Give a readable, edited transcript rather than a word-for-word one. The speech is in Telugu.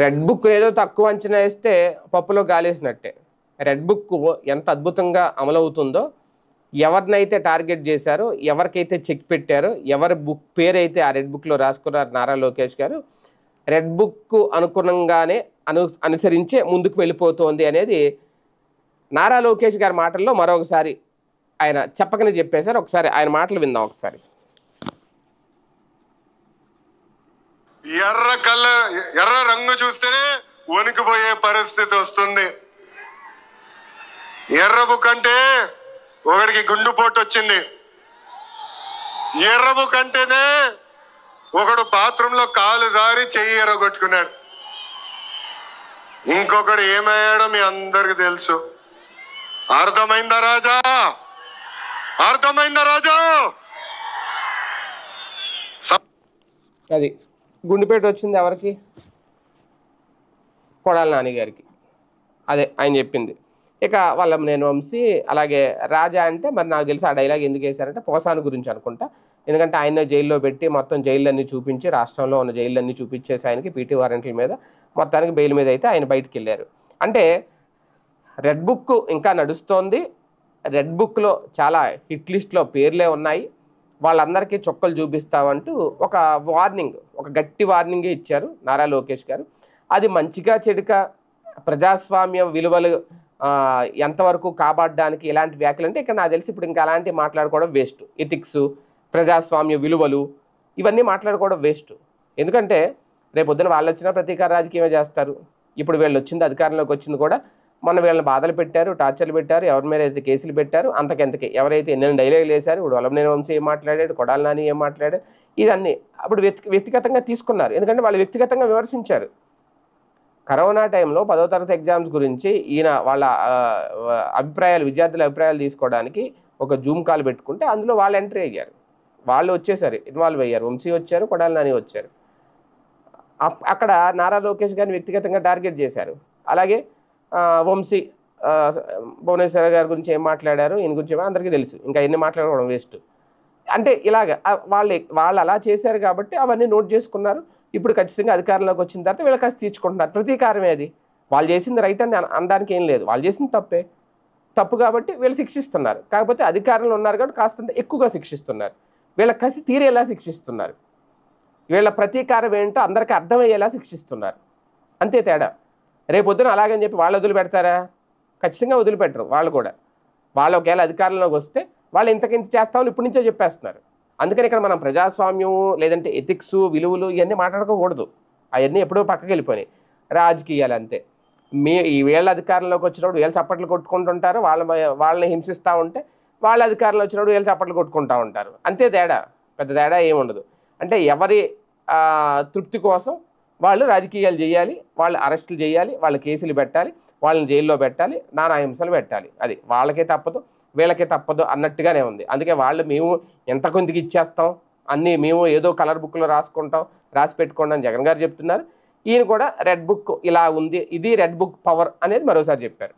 రెడ్ బుక్ ఏదో తక్కువ అంచనా వేస్తే పప్పులో గాలేసినట్టే. రెడ్ బుక్ ఎంత అద్భుతంగా అమలవుతుందో, ఎవరినైతే టార్గెట్ చేశారో, ఎవరికైతే చెక్ పెట్టారో, ఎవరి బుక్ పేరైతే ఆ రెడ్ బుక్లో రాసుకున్నారు నారా లోకేష్ గారు, రెడ్ బుక్ అనుగుణంగానే అనుసరించే ముందుకు వెళ్ళిపోతోంది అనేది నారా లోకేష్ గారి మాటల్లో మరొకసారి ఆయన చెప్పకనే చెప్పేశారు. ఒకసారి ఆయన మాటలు విందాం. ఒకసారి ఎర్ర రంగు చూస్తేనే వణికిపోయే పరిస్థితి వస్తుంది. ఎర్ర బుక్ అంటే ఒకడికి గుండుపోటు వచ్చింది. ఎర్ర బుక్ అంటేనే ఒకడు బాత్రూమ్ లో కాలు జారి చెయ్యి ఎర్రగొట్టుకున్నాడు. ఇంకొకడు ఏమయ్యాడో మీ అందరికి తెలుసు. అర్థమైందా రాజా? అర్థమైందా రాజా? అది గుండెపేట వచ్చింది ఎవరికి? కొడాలి నాని గారికి. అదే ఆయన చెప్పింది. ఇక వల్లభనేని వంశీ అలాగే రాజా అంటే మరి నాకు తెలిసి ఆ డైలాగ్ ఎందుకు వేశారంటే పోసాని గురించి అనుకుంటా. ఎందుకంటే ఆయన జైల్లో పెట్టి మొత్తం జైళ్ళన్నీ చూపించి, రాష్ట్రంలో ఉన్న జైళ్ళన్నీ చూపించేసి ఆయనకి పీటీ వారెంట్ల మీద మొత్తానికి బెయిల్ మీద అయితే ఆయన బయటికి వెళ్ళారు. అంటే రెడ్ బుక్ ఇంకా నడుస్తోంది. రెడ్ బుక్లో చాలా హిట్ లిస్ట్లో పేర్లే ఉన్నాయి. వాళ్ళందరికీ చొక్కలు చూపిస్తామంటూ ఒక వార్నింగ్, ఒక గట్టి వార్నింగే ఇచ్చారు నారా లోకేష్ గారు. అది మంచిగా చెడుక ప్రజాస్వామ్య విలువలు ఎంతవరకు కాపాడడానికి ఇలాంటి వ్యాఖ్యలు అంటే ఇక్కడ నాకు తెలిసి ఇప్పుడు ఇంకా అలాంటివి మాట్లాడుకోవడం వేస్ట్. ఎథిక్స్, ప్రజాస్వామ్య విలువలు ఇవన్నీ మాట్లాడుకోవడం వేస్ట్. ఎందుకంటే రేపొద్దున వాళ్ళు వచ్చినా ప్రతీకార రాజకీయమే చేస్తారు. ఇప్పుడు వీళ్ళు వచ్చింది అధికారంలోకి వచ్చింది కూడా మొన్న వీళ్ళని బాధలు పెట్టారు, టార్చర్లు పెట్టారు, ఎవరి మీద అయితే కేసులు పెట్టారు, అంతకెంతకే ఎవరైతే ఎన్నెన్ని డైలాగులు వేశారు. ఇప్పుడు వల్లభనేని వంశీ ఏం మాట్లాడాడు, కొడాలి నాని ఏం మాట్లాడాడు, ఇదన్నీ అప్పుడు వ్యక్తిగతంగా తీసుకున్నారు. ఎందుకంటే వాళ్ళు వ్యక్తిగతంగా విమర్శించారు. కరోనా టైంలో 10వ తరగతి ఎగ్జామ్స్ గురించి ఈయన వాళ్ళ అభిప్రాయాలు, విద్యార్థుల అభిప్రాయాలు తీసుకోవడానికి ఒక జూమ్ కాల్ పెట్టుకుంటే అందులో వాళ్ళు ఎంట్రీ అయ్యారు, వాళ్ళు వచ్చేసారు, ఇన్వాల్వ్ అయ్యారు. వంశీ వచ్చారు, కొడాలి నాని వచ్చారు. అక్కడ నారా లోకేష్ గారిని వ్యక్తిగతంగా టార్గెట్ చేశారు. అలాగే వంశీ భువనేశ్వర్ గారి గురించి ఏం మాట్లాడారు, ఈయన గురించి అందరికీ తెలుసు. ఇంకా ఎన్ని మాట్లాడుకోవడం వేస్ట్. అంటే ఇలాగ వాళ్ళు అలా చేశారు కాబట్టి అవన్నీ నోట్ చేసుకున్నారు. ఇప్పుడు ఖచ్చితంగా అధికారంలోకి వచ్చిన తర్వాత వీళ్ళ కాస్త తీర్చుకుంటున్నారు. ప్రతీకారమే అది. వాళ్ళు చేసింది రైట్ అని అనడానికి ఏం లేదు, వాళ్ళు చేసింది తప్పు కాబట్టి వీళ్ళు శిక్షిస్తున్నారు. కాకపోతే అధికారంలో ఉన్నారు కాబట్టి కాస్తంత ఎక్కువగా శిక్షిస్తున్నారు. వీళ్ళ కసి తీరేలా శిక్షిస్తున్నారు. వీళ్ళ ప్రతీకారం ఏంటో అందరికీ అర్థమయ్యేలా శిక్షిస్తున్నారు. అంతే తేడా. రేపొద్దున అలాగని చెప్పి వాళ్ళు వదిలిపెడతారా? ఖచ్చితంగా వదిలిపెట్టరు. వాళ్ళు కూడా వాళ్ళు ఒకవేళ అధికారంలోకి వస్తే వాళ్ళు ఇంతకింత చేస్తామని ఇప్పటి నుంచే చెప్పేస్తున్నారు. అందుకని ఇక్కడ మనం ప్రజాస్వామ్యం లేదంటే ఎథిక్స్, విలువలు ఇవన్నీ మాట్లాడుకోకూడదు. అవన్నీ ఎప్పుడో పక్కకి వెళ్ళిపోయినాయి. రాజకీయాలు అంతే. ఈ వీళ్ళ అధికారంలోకి వచ్చినప్పుడు వీళ్ళు చప్పట్లు కొట్టుకుంటుంటారు, వాళ్ళని హింసిస్తూ ఉంటే వాళ్ళ అధికారంలో వచ్చినప్పుడు వీళ్ళు చప్పట్లు కొట్టుకుంటూ ఉంటారు. అంతే తేడా, పెద్ద తేడా ఏముండదు. అంటే ఎవరి తృప్తి కోసం వాళ్ళు రాజకీయాలు చేయాలి, వాళ్ళు అరెస్టులు చేయాలి, వాళ్ళ కేసులు పెట్టాలి, వాళ్ళని జైల్లో పెట్టాలి, నానా హింసలు పెట్టాలి. అది వాళ్ళకే తప్పదు, వీళ్ళకే తప్పదు అన్నట్టుగానే ఉంది. అందుకే మేము ఎంత కొందికి ఇచ్చేస్తాం, అన్నీ మేము ఏదో కలర్ బుక్లో రాసుకుంటాం, రాసి పెట్టుకోండి అని జగన్ గారు చెప్తున్నారు. ఈయన కూడా రెడ్ బుక్ ఇలా ఉంది, ఇది రెడ్ బుక్ పవర్ అనేది మరోసారి చెప్పారు.